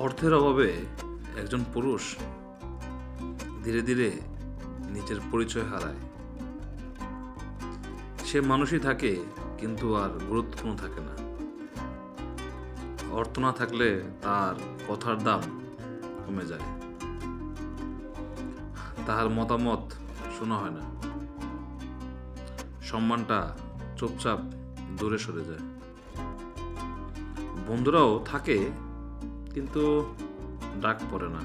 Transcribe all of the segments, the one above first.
অর্থের অভাবে একজন পুরুষ ধীরে ধীরে নিজের পরিচয় হারায়। সে মানুষই থাকে, কিন্তু আর গুরুত্বপূর্ণ থাকে না। অর্থ না থাকলে তার কথার দাম কমে যায়, তাহার মতামত শোনা হয় না, সম্মানটা চুপচাপ দূরে সরে যায়। বন্ধুরাও থাকে, কিন্তু ডাক পড়ে না,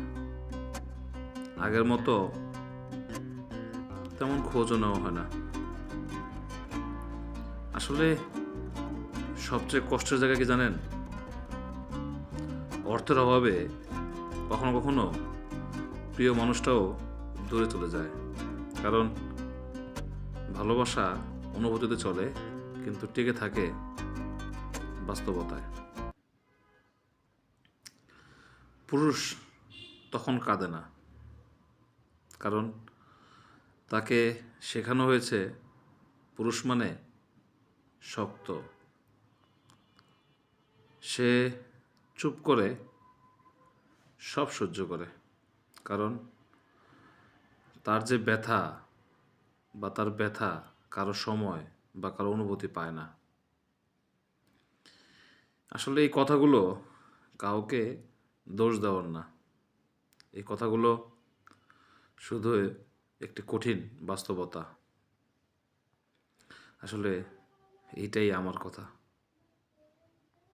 আগের মতো তেমন খোঁজও নেওয়া হয় না। আসলে সবচেয়ে কষ্টের জায়গা কি জানেন? অর্থের অভাবে কখনো কখনো প্রিয় মানুষটাও দূরে চলে যায়। কারণ ভালোবাসা অনুভূতিতে চলে, কিন্তু টিকে থাকে বাস্তবতায়। পুরুষ তখন কাঁদে না, কারণ তাকে শেখানো হয়েছে পুরুষ মানে শক্ত। সে চুপ করে সব সহ্য করে, কারণ তার যে ব্যথা বা তার ব্যথা কারো সময় বা কারো অনুভূতি পায় না। আসলে এই কথাগুলো কাউকে দোষ দেওয়ার না, এই কথাগুলো শুধু একটি কঠিন বাস্তবতা। আসলে এইটাই আমার কথা।